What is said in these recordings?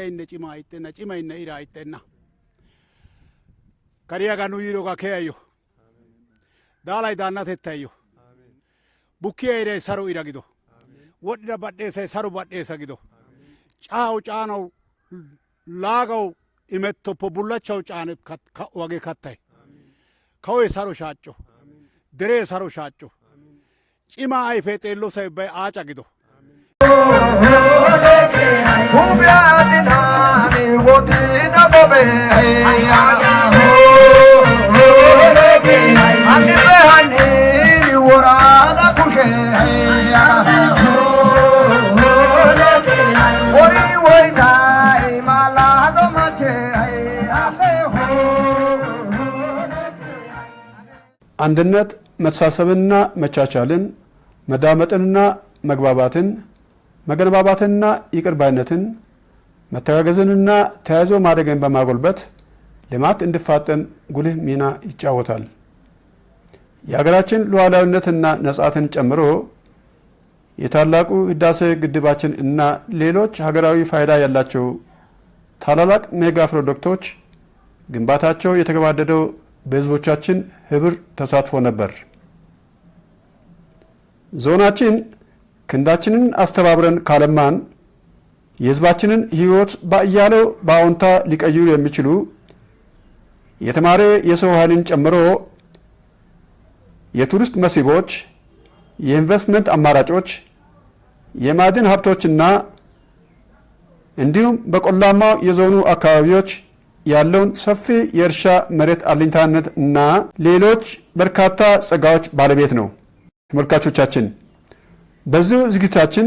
ኢራይነ ጭማ ኢነ ኢራይተና ከሪያ ጋኑ ይሮ ጋከያዮ ዳላይ ዳናተታዮ ቡኪያ ኢሬ ሰሩ ኢራጊዶ ወድዳ ባዴሰ ሰሩ ባዴሰ ጊዶ ጫው ጫናው ላጋው ኢመቶፖ ቡላቻው ጫነ ወጌ ከታይ ከወይ ሰሩ ሻጮ ድሬ ሰሩ ሻጮ ጭማ አይፌ ጤሎ ሰይባይ አጫ ጊዶ አንድነት መተሳሰብና መቻቻልን መዳመጥንና መግባባትን መገነባባትንና ይቅርባይነትን መተጋገዝንና ተያይዞ ማደግን በማጎልበት ልማት እንዲፋጠን ጉልህ ሚና ይጫወታል። የሀገራችን ሉዓላዊነትና ነጻነትን ጨምሮ የታላቁ ህዳሴ ግድባችን እና ሌሎች ሀገራዊ ፋይዳ ያላቸው ታላላቅ ሜጋ ፕሮጀክቶች ግንባታቸው የተገባደደው በህዝቦቻችን ህብር ተሳትፎ ነበር። ዞናችን ክንዳችንን አስተባብረን ካለማን የህዝባችንን ህይወት በአያሌው በአዎንታ ሊቀይሩ የሚችሉ የተማረ የሰው ኃይልን ጨምሮ የቱሪስት መስህቦች፣ የኢንቨስትመንት አማራጮች፣ የማዕድን ሀብቶችና እንዲሁም በቆላማ የዞኑ አካባቢዎች ያለውን ሰፊ የእርሻ መሬት አለኝታነት እና ሌሎች በርካታ ጸጋዎች ባለቤት ነው። ተመልካቾቻችን በዚህ ዝግጅታችን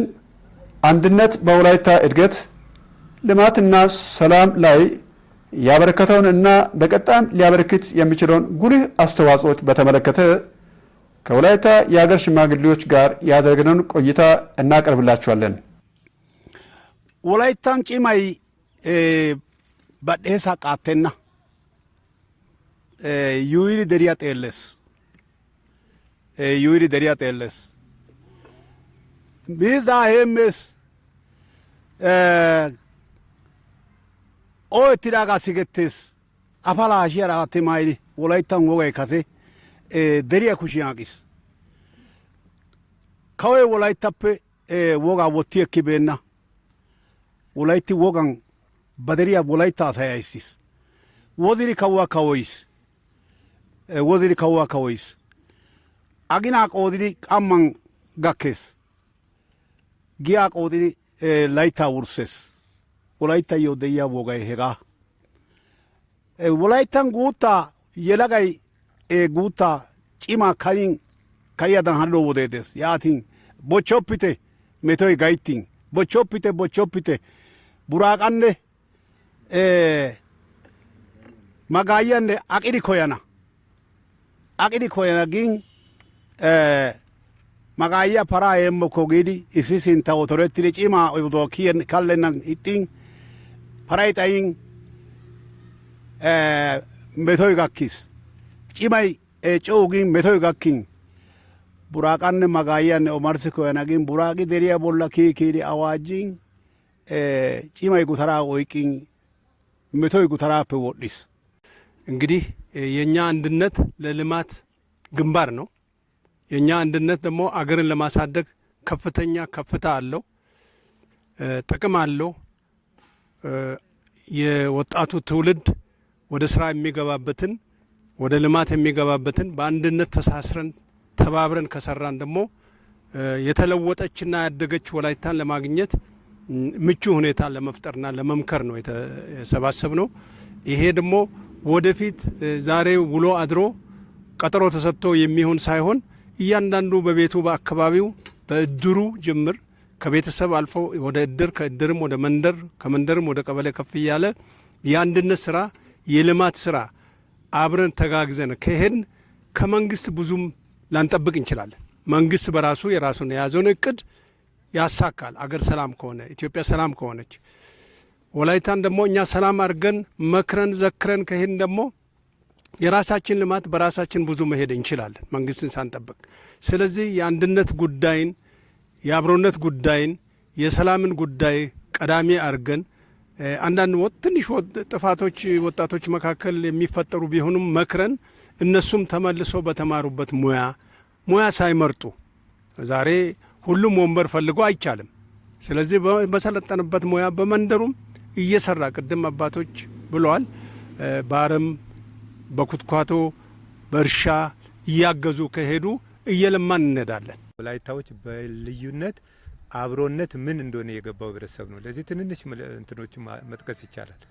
አንድነት በወላይታ እድገት ልማትና ሰላም ላይ ያበረከተውን እና በቀጣም ሊያበረክት የሚችለውን ጉልህ አስተዋጽኦች በተመለከተ ከወላይታ የሀገር ሽማግሌዎች ጋር ያደረግነውን ቆይታ እናቀርብላችኋለን። ወላይታን ጭማይ badheesa qaattenna yuuyiri deriya xeellees miizaa heemmees ooyettidaagaa sigettees afalaa hashiyaara aatti maayidi wolayttan wogay kase deriya kushiyan aqis kawoy wolayttappe wogaa wotti ekkibeenna wolaytti wogan baderiya wolaytta asay ayssiis woziri kawuwa kawoyis aginaa qoodidi qamman gakkees giyaa qoodidi layttaa wurssees wolayttayyo de'iya wogay hegaa wolayttan guuttaa yelagay guuttaa cimaa kariyadan hanno wodee dees yaatin bochchoppite metoy gayttin bochchoppite buraaqanne magaayanne aqidi koyana gin magaaya paraa heemmokko giidi issi sintta otorettidi cimaa oduwa kallennan ixxin paray xayin metoy gakkis cimay coo gin metoy gakkin buraaqanne magaayanne omarssi koyana gin buraaqi deriya bolla kiyidi awaajjin cimay gutaraa oyqqin መቶይ ጉተራፕ ወዲስ እንግዲህ የኛ አንድነት ለልማት ግንባር ነው። የኛ አንድነት ደግሞ አገርን ለማሳደግ ከፍተኛ ከፍታ አለው፣ ጥቅም አለው። የወጣቱ ትውልድ ወደ ስራ የሚገባበትን ወደ ልማት የሚገባበትን በአንድነት ተሳስረን ተባብረን ከሰራን ደግሞ የተለወጠችና ያደገች ወላይታን ለማግኘት ምቹ ሁኔታ ለመፍጠርና ለመምከር ነው የተሰባሰብነው። ይሄ ደግሞ ወደፊት ዛሬ ውሎ አድሮ ቀጠሮ ተሰጥቶ የሚሆን ሳይሆን እያንዳንዱ በቤቱ በአካባቢው በእድሩ ጅምር ከቤተሰብ አልፎ ወደ እድር ከእድርም ወደ መንደር ከመንደርም ወደ ቀበሌ ከፍ እያለ የአንድነት ስራ የልማት ስራ አብረን ተጋግዘን ከሄድን ከመንግስት ብዙም ላንጠብቅ እንችላለን። መንግስት በራሱ የራሱን የያዘውን እቅድ ያሳካል። አገር ሰላም ከሆነ ኢትዮጵያ ሰላም ከሆነች ወላይታን ደግሞ እኛ ሰላም አድርገን መክረን ዘክረን ከሄድን ደግሞ የራሳችን ልማት በራሳችን ብዙ መሄድ እንችላለን መንግስትን ሳንጠብቅ። ስለዚህ የአንድነት ጉዳይን የአብሮነት ጉዳይን የሰላምን ጉዳይ ቀዳሚ አድርገን አንዳንድ ትንሽ ጥፋቶች ወጣቶች መካከል የሚፈጠሩ ቢሆኑም መክረን እነሱም ተመልሶ በተማሩበት ሙያ ሳይመርጡ ዛሬ ሁሉም ወንበር ፈልጎ አይቻልም። ስለዚህ በሰለጠነበት ሙያ በመንደሩም እየሰራ ቅድም አባቶች ብለዋል፣ በአረም በኩትኳቶ በእርሻ እያገዙ ከሄዱ እየለማን እንሄዳለን። ወላይታዎች በልዩነት አብሮነት ምን እንደሆነ የገባው ህብረተሰብ ነው። ለዚህ ትንንሽ እንትኖች መጥቀስ ይቻላል።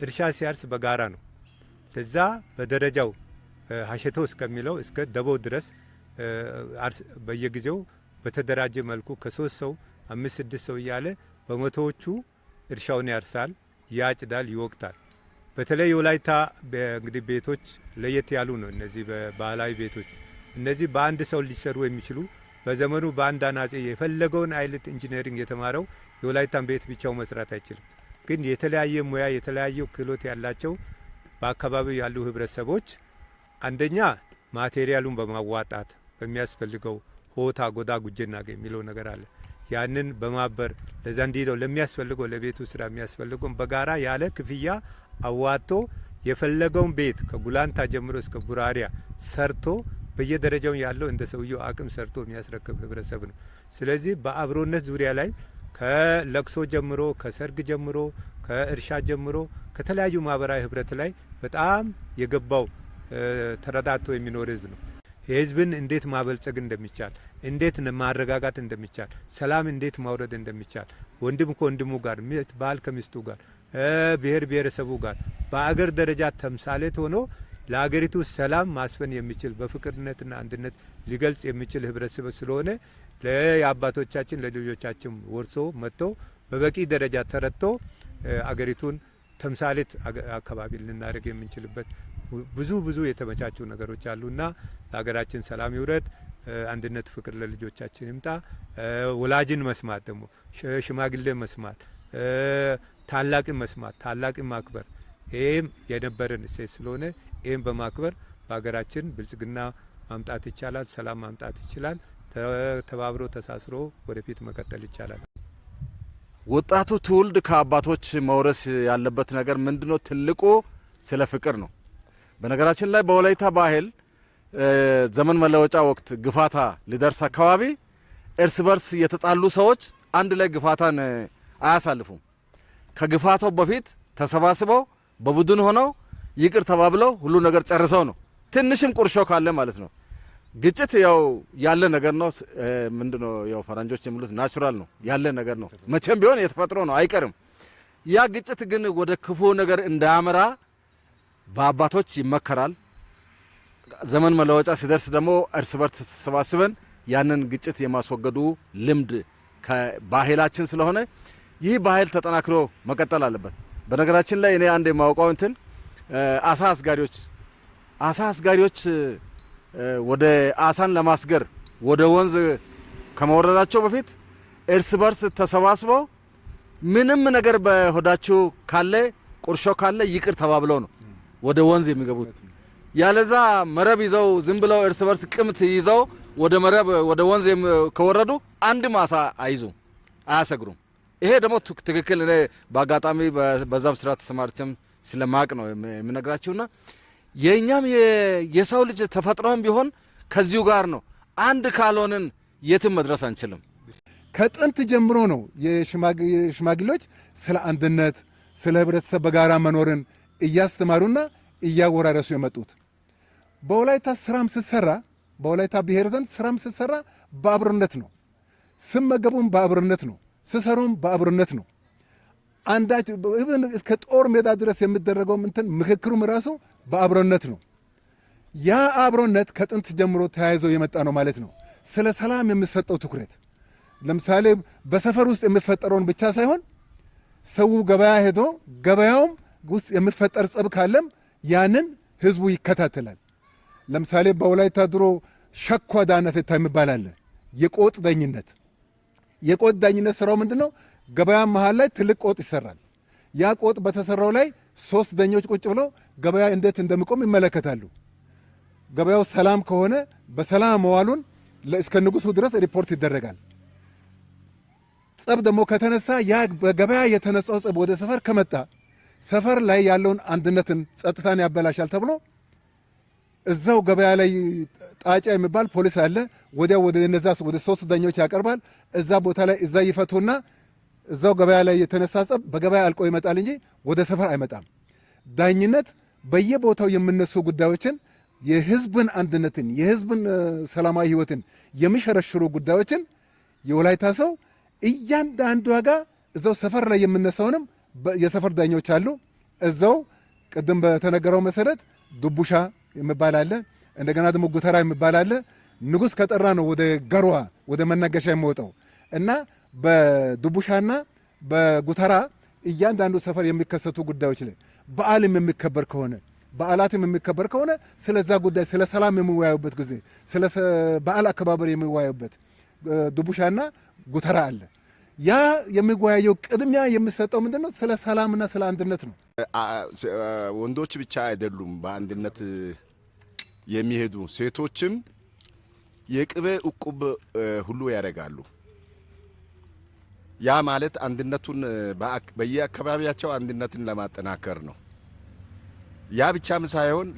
እርሻ ሲያርስ በጋራ ነው። ለዛ በደረጃው ሀሸቶ እስከሚለው እስከ ደቦ ድረስ በየጊዜው በተደራጀ መልኩ ከ3 ሰው 5-6 ሰው እያለ በመቶዎቹ እርሻውን ያርሳል፣ ያጭዳል፣ ይወቅታል። በተለይ የወላይታ እንግዲህ ቤቶች ለየት ያሉ ነው። እነዚህ ባህላዊ ቤቶች እነዚህ በአንድ ሰው ሊሰሩ የሚችሉ በዘመኑ በአንድ አናጺ የፈለገውን አይነት ኢንጂነሪንግ የተማረው የወላይታን ቤት ብቻው መስራት አይችልም። ግን የተለያየ ሙያ የተለያየ ክህሎት ያላቸው በአካባቢው ያሉ ህብረተሰቦች አንደኛ ማቴሪያሉን በማዋጣት በሚያስፈልገው ሆታ ጎዳ ጉጀና የሚለው ነገር አለ። ያንን በማበር ለዛንዲዶ ለሚያስፈልገው ለቤቱ ስራ የሚያስፈልገው በጋራ ያለ ክፍያ አዋጦ የፈለገውን ቤት ከጉላንታ ጀምሮ እስከ ቡራሪያ ሰርቶ በየደረጃው ያለው እንደ ሰውየው አቅም ሰርቶ የሚያስረክብ ህብረተሰብ ነው። ስለዚህ በአብሮነት ዙሪያ ላይ ከለቅሶ ጀምሮ ከሰርግ ጀምሮ ከእርሻ ጀምሮ ከተለያዩ ማህበራዊ ህብረት ላይ በጣም የገባው ተረዳቶ የሚኖር ህዝብ ነው። የህዝብን እንዴት ማበልጸግ እንደሚቻል፣ እንዴት ማረጋጋት እንደሚቻል፣ ሰላም እንዴት ማውረድ እንደሚቻል ወንድም ከወንድሙ ጋር፣ ባል ከሚስቱ ጋር፣ ብሔር ብሔረሰቡ ጋር በአገር ደረጃ ተምሳሌት ሆኖ ለሀገሪቱ ሰላም ማስፈን የሚችል በፍቅርነትና አንድነት ሊገልጽ የሚችል ህብረተሰብ ስለሆነ ለአባቶቻችን ለልጆቻችን ወርሶ መጥቶ በበቂ ደረጃ ተረድቶ አገሪቱን ተምሳሌት አካባቢ ልናደርግ የምንችልበት ብዙ የተመቻቹ ነገሮች አሉና ለሀገራችን ሰላም ይውረድ፣ አንድነት ፍቅር ለልጆቻችን ይምጣ። ወላጅን መስማት ደግሞ ሽማግሌ መስማት፣ ታላቅን መስማት፣ ታላቅን ማክበር ይህም የነበረን እሴት ስለሆነ ይህም በማክበር በሀገራችን ብልጽግና ማምጣት ይቻላል፣ ሰላም ማምጣት ይችላል። ተባብሮ ተሳስሮ ወደፊት መቀጠል ይቻላል። ወጣቱ ትውልድ ከአባቶች መውረስ ያለበት ነገር ምንድነው? ትልቁ ስለ ፍቅር ነው። በነገራችን ላይ በወላይታ ባህል ዘመን መለወጫ ወቅት ግፋታ ሊደርስ አካባቢ እርስ በርስ የተጣሉ ሰዎች አንድ ላይ ግፋታን አያሳልፉም። ከግፋታው በፊት ተሰባስበው በቡድን ሆነው ይቅር ተባብለው ሁሉ ነገር ጨርሰው ነው። ትንሽም ቁርሾ ካለ ማለት ነው። ግጭት ያው ያለ ነገር ነው። ምንድነው ያው ፈረንጆች የሚሉት ናቹራል ነው፣ ያለ ነገር ነው። መቼም ቢሆን የተፈጥሮ ነው፣ አይቀርም። ያ ግጭት ግን ወደ ክፉ ነገር እንዳያመራ በአባቶች ይመከራል። ዘመን መለወጫ ሲደርስ ደግሞ እርስ በርስ ተሰባስበን ያንን ግጭት የማስወገዱ ልምድ ከባህላችን ስለሆነ ይህ ባህል ተጠናክሮ መቀጠል አለበት። በነገራችን ላይ እኔ አንድ የማውቀው እንትን አሳ አስጋሪዎች ወደ አሳን ለማስገር ወደ ወንዝ ከመውረዳቸው በፊት እርስ በርስ ተሰባስበው ምንም ነገር በሆዳቸው ካለ ቁርሾ ካለ ይቅር ተባብለው ነው ወደ ወንዝ የሚገቡት። ያለዛ መረብ ይዘው ዝም ብለው እርስ በርስ ቅምት ይዘው ወደ መረብ ወደ ወንዝ ከወረዱ አንድም አሳ አይዙም፣ አያሰግሩም። ይሄ ደግሞ ትክክል እኔ በአጋጣሚ በዛም ስራ ተሰማርቼም ስለማቅ ነው የምነግራችሁና የኛም የሰው ልጅ ተፈጥሮም ቢሆን ከዚሁ ጋር ነው። አንድ ካልሆንን የትም መድረስ አንችልም። ከጥንት ጀምሮ ነው የሽማግሌዎች ስለ አንድነት ስለ ህብረተሰብ በጋራ መኖርን እያስተማሩና እያወራረሱ የመጡት። በወላይታ ስራም ስትሰራ በወላይታ ብሔር ዘንድ ስራም ስትሰራ በአብሮነት ነው። ስመገቡም በአብሮነት ነው። ስሰሩም በአብሮነት ነው። አንዳች እስከ ጦር ሜዳ ድረስ የሚደረገው ምክክሩም ራሱ በአብሮነት ነው። ያ አብሮነት ከጥንት ጀምሮ ተያይዞ የመጣ ነው ማለት ነው። ስለ ሰላም የሚሰጠው ትኩረት ለምሳሌ በሰፈር ውስጥ የሚፈጠረውን ብቻ ሳይሆን ሰው ገበያ ሄዶ ገበያውም ውስጥ የሚፈጠር ጸብ ካለም ያንን ህዝቡ ይከታተላል። ለምሳሌ በወላይታ ድሮ ሸኳ ዳነት የሚባል አለ። የቆጥ ዳኝነት ስራው ምንድነው? ገበያ መሃል ላይ ትልቅ ቆጥ ይሰራል። ያ ቆጥ በተሰራው ላይ 3 ዳኞች ቁጭ ብለው ገበያ እንዴት እንደሚቆም ይመለከታሉ። ገበያው ሰላም ከሆነ በሰላም መዋሉን እስከ ንጉሱ ድረስ ሪፖርት ይደረጋል። ጸብ ደግሞ ከተነሳ ያ በገበያ የተነሳው ጸብ ወደ ሰፈር ከመጣ ሰፈር ላይ ያለውን አንድነትን ጸጥታን ያበላሻል ተብሎ እዛው ገበያ ላይ ጣጫ የሚባል ፖሊስ አለ። ወዲያው ወደ እነዛ ወደ 3 ዳኞች ያቀርባል። እዛ ቦታ ላይ እዛ ይፈቱና እዛው ገበያ ላይ የተነሳ ጸብ በገበያ አልቆ ይመጣል እንጂ ወደ ሰፈር አይመጣም። ዳኝነት በየቦታው የምነሱ ጉዳዮችን የህዝብን አንድነትን የህዝብን ሰላማዊ ህይወትን የሚሸረሽሩ ጉዳዮችን የወላይታ ሰው እያንዳንዱ ጋር እዛው ሰፈር ላይ የምነሳውንም የሰፈር ዳኞች አሉ። እዛው ቅድም በተነገረው መሰረት ዱቡሻ የሚባል አለ። እንደገና ደግሞ ጉተራ የሚባል አለ። ንጉሥ ከጠራ ነው ወደ ገሯ ወደ መናገሻ የሚወጣው እና በዱቡሻና በጉተራ እያንዳንዱ ሰፈር የሚከሰቱ ጉዳዮች ላይ በዓልም የሚከበር ከሆነ በዓላትም የሚከበር ከሆነ ስለዛ ጉዳይ ስለ ሰላም የሚወያዩበት ጊዜ ስለ በዓል አከባበር የሚወያዩበት ዱቡሻና ጉተራ አለ። ያ የሚወያየው ቅድሚያ የሚሰጠው ምንድነው? ስለ ሰላምና ስለ አንድነት ነው። ወንዶች ብቻ አይደሉም በአንድነት የሚሄዱ ሴቶችም የቅቤ እቁብ ሁሉ ያደርጋሉ። ያ ማለት አንድነቱን በየአካባቢያቸው አንድነትን ለማጠናከር ነው። ያ ብቻም ሳይሆን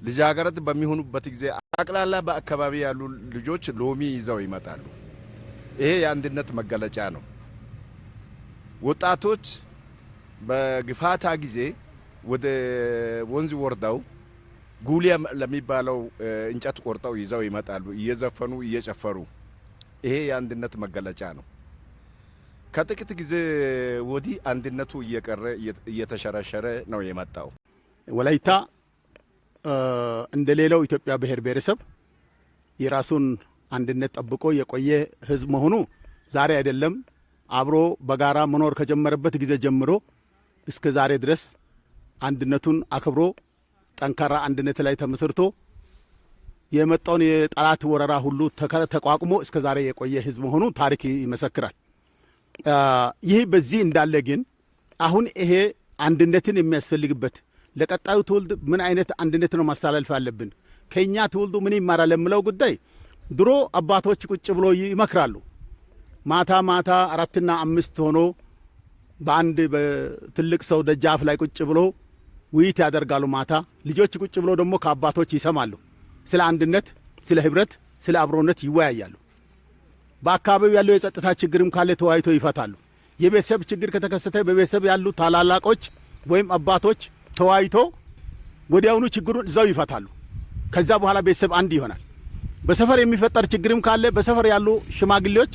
ልጃገረድ በሚሆኑበት ጊዜ አቅላላ በአካባቢ ያሉ ልጆች ሎሚ ይዘው ይመጣሉ። ይሄ የአንድነት መገለጫ ነው። ወጣቶች በግፋታ ጊዜ ወደ ወንዝ ወርደው ጉሊያ ለሚባለው እንጨት ቆርጠው ይዘው ይመጣሉ፣ እየዘፈኑ እየጨፈሩ። ይሄ የአንድነት መገለጫ ነው። ከጥቂት ጊዜ ወዲህ አንድነቱ እየቀረ እየተሸረሸረ ነው የመጣው። ወላይታ እንደ ሌላው ኢትዮጵያ ብሔር ብሔረሰብ የራሱን አንድነት ጠብቆ የቆየ ህዝብ መሆኑ ዛሬ አይደለም። አብሮ በጋራ መኖር ከጀመረበት ጊዜ ጀምሮ እስከ ዛሬ ድረስ አንድነቱን አክብሮ ጠንካራ አንድነት ላይ ተመስርቶ የመጣውን የጠላት ወረራ ሁሉ ተቋቁሞ እስከ ዛሬ የቆየ ህዝብ መሆኑ ታሪክ ይመሰክራል። ይህ በዚህ እንዳለ ግን አሁን ይሄ አንድነትን የሚያስፈልግበት ለቀጣዩ ትውልድ ምን አይነት አንድነት ነው ማስተላለፍ አለብን፣ ከኛ ትውልዱ ምን ይማራል ለምለው ጉዳይ ድሮ አባቶች ቁጭ ብሎ ይመክራሉ። ማታ ማታ 4 እና 5 ሆኖ በአንድ በትልቅ ሰው ደጃፍ ላይ ቁጭ ብሎ ውይይት ያደርጋሉ። ማታ ልጆች ቁጭ ብሎ ደግሞ ከአባቶች ይሰማሉ። ስለ አንድነት፣ ስለ ህብረት፣ ስለ አብሮነት ይወያያሉ። በአካባቢው ያለው የጸጥታ ችግርም ካለ ተወያይቶ ይፈታሉ። የቤተሰብ ችግር ከተከሰተ በቤተሰብ ያሉ ታላላቆች ወይም አባቶች ተወያይቶ ወዲያውኑ ችግሩን እዛው ይፈታሉ። ከዛ በኋላ ቤተሰብ አንድ ይሆናል። በሰፈር የሚፈጠር ችግርም ካለ በሰፈር ያሉ ሽማግሌዎች፣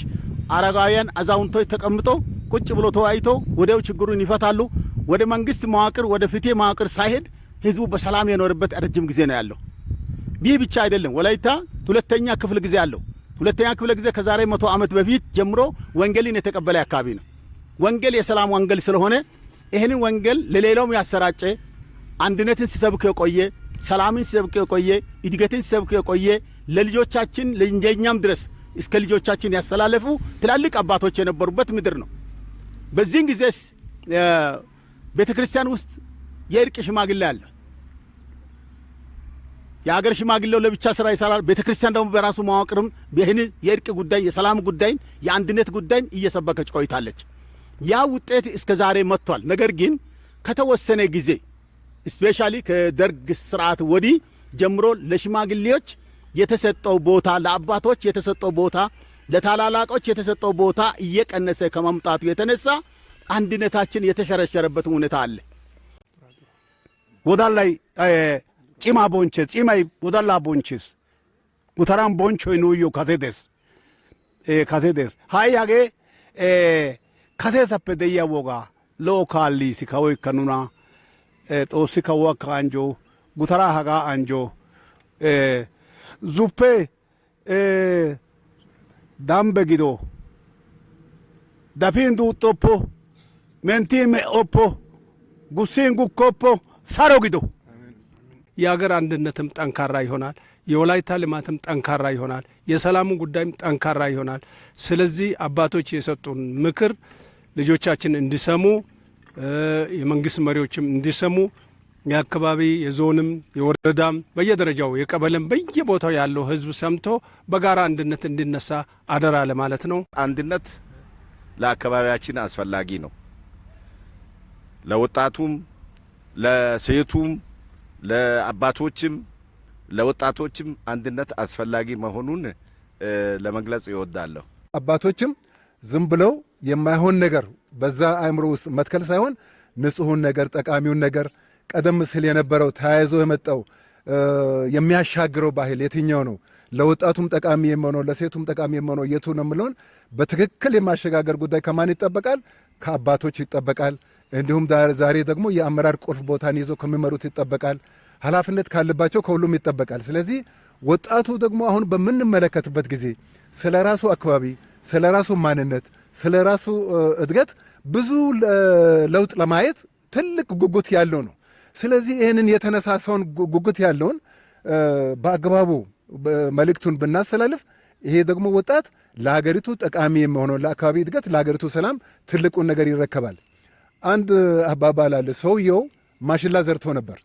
አረጋውያን፣ አዛውንቶች ተቀምጦ ቁጭ ብሎ ተወያይቶ ወዲያው ችግሩን ይፈታሉ። ወደ መንግስት መዋቅር ወደ ፍትህ መዋቅር ሳይሄድ ህዝቡ በሰላም የኖርበት ረጅም ጊዜ ነው ያለው። ይህ ብቻ አይደለም። ወላይታ ሁለተኛ ክፍለ ጊዜ አለው። ሁለተኛ ክፍለ ጊዜ ከዛሬ 100 ዓመት በፊት ጀምሮ ወንጌልን የተቀበለ አካባቢ ነው። ወንጌል የሰላም ወንጌል ስለሆነ ይህንን ወንጌል ለሌላውም ያሰራጨ አንድነትን ሲሰብክ የቆየ ሰላምን ሲሰብክ የቆየ እድገትን ሲሰብክ የቆየ ለልጆቻችን ለእኛም ድረስ እስከ ልጆቻችን ያስተላለፉ ትላልቅ አባቶች የነበሩበት ምድር ነው። በዚህን ጊዜስ ቤተክርስቲያን ውስጥ የእርቅ ሽማግሌ አለ። የሀገር ሽማግሌው ለብቻ ስራ ይሰራል። ቤተክርስቲያን ደግሞ በራሱ መዋቅርም ይህን የእርቅ ጉዳይ የሰላም ጉዳይን የአንድነት ጉዳይን እየሰበከች ቆይታለች። ያ ውጤት እስከ ዛሬ መጥቷል። ነገር ግን ከተወሰነ ጊዜ ስፔሻሊ ከደርግ ስርዓት ወዲህ ጀምሮ ለሽማግሌዎች የተሰጠው ቦታ፣ ለአባቶች የተሰጠው ቦታ፣ ለታላላቆች የተሰጠው ቦታ እየቀነሰ ከመምጣቱ የተነሳ አንድነታችን የተሸረሸረበት ሁኔታ አለ። ወዳላይ ጭማ ቦንቼስ ጭማይ ወዳላ ቦንቼስ ጉተራን ቦንቾይ ኑዮ ካሴደስ ሃይ ያጌ ካሴሳppe de'iya woga lo'o kaallisi kawoykka nuna xoossi kawuwakka anjo gutaraa hagaa anjo zuppe dambe gido dafin duuxxoppo mentiin me'oppo gussiin gukkoppo saro gido የሀገር አንድነትም ጠንካራ ይሆናል። የወላይታ ልማትም ጠንካራ ይሆናል። የሰላሙ ጉዳይም ጠንካራ ይሆናል። ስለዚህ አባቶች የሰጡን ምክር ልጆቻችን እንዲሰሙ፣ የመንግስት መሪዎችም እንዲሰሙ የአካባቢ የዞንም የወረዳም በየደረጃው የቀበሌም በየቦታው ያለው ህዝብ ሰምቶ በጋራ አንድነት እንዲነሳ አደራ ለማለት ነው። አንድነት ለአካባቢያችን አስፈላጊ ነው። ለወጣቱም፣ ለሴቱም፣ ለአባቶችም፣ ለወጣቶችም አንድነት አስፈላጊ መሆኑን ለመግለጽ ይወዳለሁ። አባቶችም ዝም ብለው የማይሆን ነገር በዛ አእምሮ ውስጥ መትከል ሳይሆን ንጹሑን ነገር ጠቃሚውን ነገር ቀደም ሲል የነበረው ተያይዞ የመጣው የሚያሻግረው ባህል የትኛው ነው፣ ለወጣቱም ጠቃሚ የሚሆነው ለሴቱም ጠቃሚ የሚሆነው የቱ ነው የሚለውን በትክክል የማሸጋገር ጉዳይ ከማን ይጠበቃል? ከአባቶች ይጠበቃል። እንዲሁም ዛሬ ደግሞ የአመራር ቁልፍ ቦታን ይዞ ከሚመሩት ይጠበቃል። ኃላፊነት ካለባቸው ከሁሉም ይጠበቃል። ስለዚህ ወጣቱ ደግሞ አሁን በምንመለከትበት ጊዜ ስለ ራሱ አካባቢ፣ ስለ ራሱ ማንነት፣ ስለ ራሱ እድገት ብዙ ለውጥ ለማየት ትልቅ ጉጉት ያለው ነው። ስለዚህ ይህንን የተነሳሳውን ጉጉት ያለውን በአግባቡ መልእክቱን ብናስተላልፍ ይሄ ደግሞ ወጣት ለሀገሪቱ ጠቃሚ የሚሆነው ለአካባቢ እድገት፣ ለሀገሪቱ ሰላም ትልቁን ነገር ይረከባል። አንድ አባባል አለ። ሰውየው ማሽላ ዘርቶ ነበር።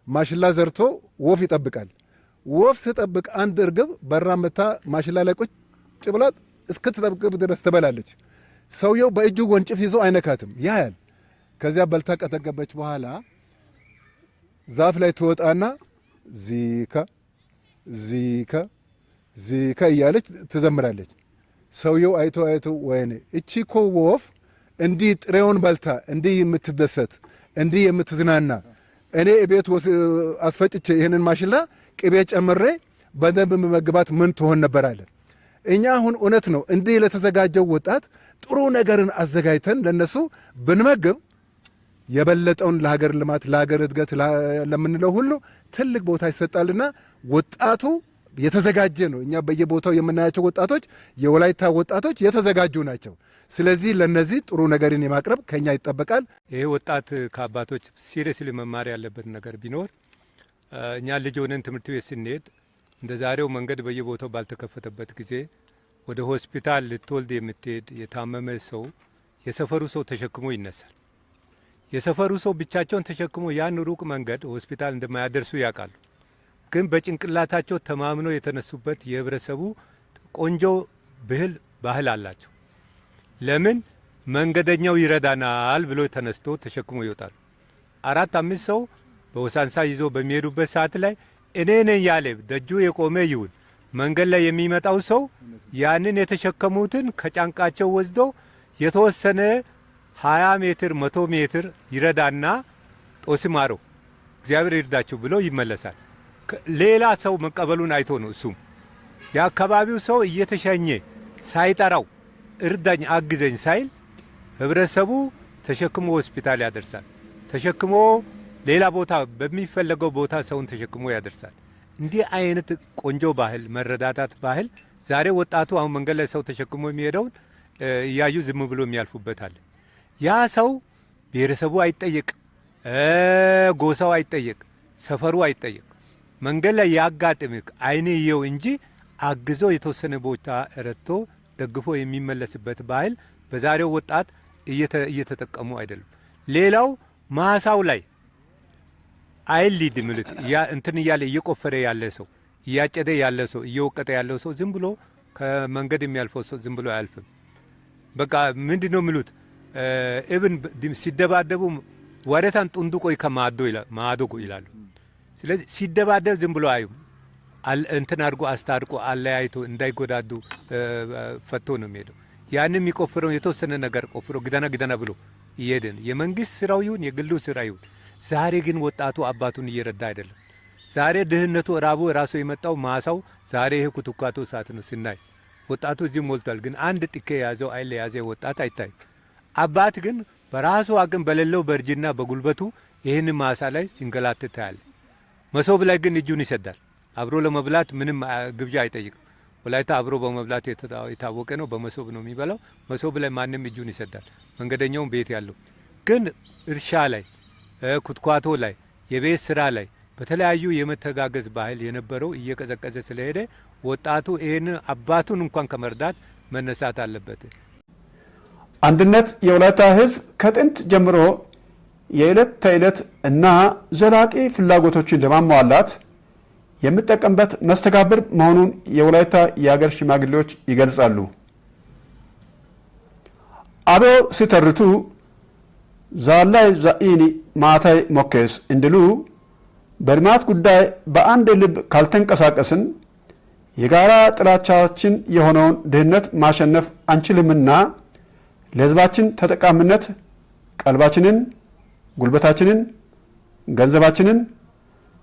ማሽላ ዘርቶ ወፍ ይጠብቃል። ወፍ ስጠብቅ አንድ እርግብ በራ መታ ማሽላ ላይ ቁጭ ብላ እስክትጠብቅ ድረስ ትበላለች። ሰውየው በእጁ ወንጭፍ ይዞ አይነካትም፣ ያያል። ከዚያ በልታ ቀጠገበች በኋላ ዛፍ ላይ ትወጣና ዚካ ዚካ ዚካ እያለች ትዘምራለች። ሰውየው አይቶ ወይኔ እቺ እኮ ወፍ እንዲህ ጥሬውን በልታ እንዲህ የምትደሰት እንዲህ የምትዝናና እኔ ቤት አስፈጭቼ ይህንን ማሽላ ቅቤ ጨምሬ በደንብ መግባት ምን ትሆን ነበር አለ። እኛ አሁን እውነት ነው እንዲህ ለተዘጋጀው ወጣት ጥሩ ነገርን አዘጋጅተን ለነሱ ብንመግብ የበለጠውን ለሀገር ልማት ለሀገር እድገት ለምንለው ሁሉ ትልቅ ቦታ ይሰጣልና ወጣቱ የተዘጋጀ ነው። እኛ በየቦታው የምናያቸው ወጣቶች የወላይታ ወጣቶች የተዘጋጁ ናቸው። ስለዚህ ለነዚህ ጥሩ ነገርን የማቅረብ ከኛ ይጠበቃል። ይሄ ወጣት ከአባቶች ሲሪየስሊ መማር ያለበት ነገር ቢኖር እኛ ልጅ ሆነን ትምህርት ቤት ስንሄድ እንደ ዛሬው መንገድ በየቦታው ባልተከፈተበት ጊዜ ወደ ሆስፒታል ልትወልድ የምትሄድ የታመመ ሰው የሰፈሩ ሰው ተሸክሞ ይነሳል። የሰፈሩ ሰው ብቻቸውን ተሸክሞ ያን ሩቅ መንገድ ሆስፒታል እንደማያደርሱ ያውቃሉ። ግን በጭንቅላታቸው ተማምነው የተነሱበት የህብረተሰቡ ቆንጆ ባህል አላቸው። ለምን መንገደኛው ይረዳናል ብሎ ተነስቶ ተሸክሞ ይወጣሉ። 4-5 ሰው በወሳንሳ ይዞ በሚሄዱበት ሰዓት ላይ እኔ ነኝ ያለ ደጁ የቆመ ይሁን መንገድ ላይ የሚመጣው ሰው ያንን የተሸከሙትን ከጫንቃቸው ወስዶ የተወሰነ 20 ሜትር 100 ሜትር ይረዳና ጦስማሮ እግዚአብሔር ይርዳችሁ ብሎ ይመለሳል። ሌላ ሰው መቀበሉን አይቶ ነው። እሱም የአካባቢው ሰው እየተሸኘ ሳይጠራው እርዳኝ አግዘኝ ሳይል ህብረተሰቡ ተሸክሞ ሆስፒታል ያደርሳል። ተሸክሞ ሌላ ቦታ በሚፈለገው ቦታ ሰውን ተሸክሞ ያደርሳል። እንዲህ አይነት ቆንጆ ባህል መረዳዳት ባህል ዛሬ ወጣቱ አሁን መንገድ ላይ ሰው ተሸክሞ የሚሄደውን እያዩ ዝም ብሎ የሚያልፉበት አለ። ያ ሰው ብሔረሰቡ አይጠየቅ፣ ጎሳው አይጠየቅ፣ ሰፈሩ አይጠየቅ። መንገድ ላይ ያጋጥምክ አይን ይየው እንጂ አግዞ የተወሰነ ቦታ ረድቶ ደግፎ የሚመለስበት ባህል በዛሬው ወጣት እየተጠቀሙ አይደሉም። ሌላው ማሳው ላይ አይሊድ ምልት እንትን እያለ እየቆፈረ ያለ ሰው እያጨደ ያለ ሰው እየወቀጠ ያለው ሰው ዝም ብሎ ከመንገድ የሚያልፈው ሰው ዝም ብሎ አያልፍም። በቃ ምንድነው ምሉት እብን ሲደባደቡ ወረታን ጡንዱ ቆይ ከማዶ ይላሉ። ስለዚህ ሲደባደብ ዝም ብሎ አዩ እንትን አድርጎ አስታርቆ አለያይቶ እንዳይጎዳዱ ፈቶ ነው የሚሄደው። ያንን የሚቆፍረው የተወሰነ ነገር ቆፍሮ ግደና ብሎ ይሄድን የመንግስት ስራው ይሁን የግሉ ስራ ይሁን። ዛሬ ግን ወጣቱ አባቱን እየረዳ አይደለም። ዛሬ ድህነቱ ራቡ ራሱ የመጣው ማሳው ዛሬ ይሄ ኩትኳቶ ሰዓት ነው ስናይ ወጣቱ እዚህ ሞልቷል። ግን አንድ ጥኬ የያዘው አይል የያዘ ወጣት አይታይም። አባት ግን በራሱ አቅም በሌለው በእርጅና በጉልበቱ ይህን ማሳ ላይ ሲንገላትት ታያለ። መሶብ ላይ ግን እጁን ይሰዳል። አብሮ ለመብላት ምንም ግብዣ አይጠይቅም። ወላይታ አብሮ በመብላት የታወቀ ነው። በመሶብ ነው የሚበላው። መሶብ ላይ ማንም እጁን ይሰዳል። መንገደኛውም ቤት ያለው ግን እርሻ ላይ ኩትኳቶ ላይ የቤት ስራ ላይ በተለያዩ የመተጋገዝ ባህል የነበረው እየቀዘቀዘ ስለሄደ ወጣቱ ይህን አባቱን እንኳን ከመርዳት መነሳት አለበት። አንድነት የወላይታ ሕዝብ ከጥንት ጀምሮ የዕለት ተዕለት እና ዘላቂ ፍላጎቶችን ለማሟላት የሚጠቀምበት መስተጋብር መሆኑን የወላይታ የአገር ሽማግሌዎች ይገልጻሉ። አበው ሲተርቱ ዛላይ ዛኢኒ ማታይ ሞኬስ እንዲሉ በልማት ጉዳይ በአንድ ልብ ካልተንቀሳቀስን የጋራ ጥላቻችን የሆነውን ድህነት ማሸነፍ አንችልምና ለሕዝባችን ተጠቃሚነት ቀልባችንን፣ ጉልበታችንን፣ ገንዘባችንን፣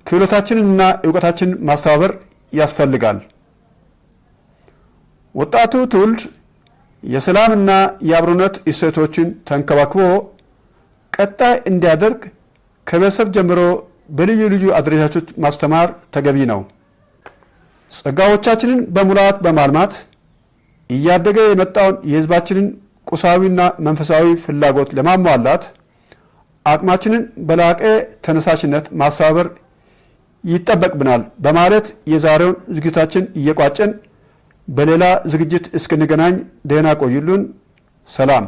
ክህሎታችንንና እውቀታችንን ማስተባበር ያስፈልጋል። ወጣቱ ትውልድ የሰላምና የአብሮነት እሴቶችን ተንከባክቦ ቀጣይ እንዲያደርግ ከቤተሰብ ጀምሮ በልዩ ልዩ አደረጃጀቶች ማስተማር ተገቢ ነው። ጸጋዎቻችንን በሙላት በማልማት እያደገ የመጣውን የሕዝባችንን ቁሳዊና መንፈሳዊ ፍላጎት ለማሟላት አቅማችንን በላቀ ተነሳሽነት ማስተባበር ይጠበቅብናል በማለት የዛሬውን ዝግጅታችን እየቋጨን በሌላ ዝግጅት እስክንገናኝ ደህና ቆዩልን። ሰላም።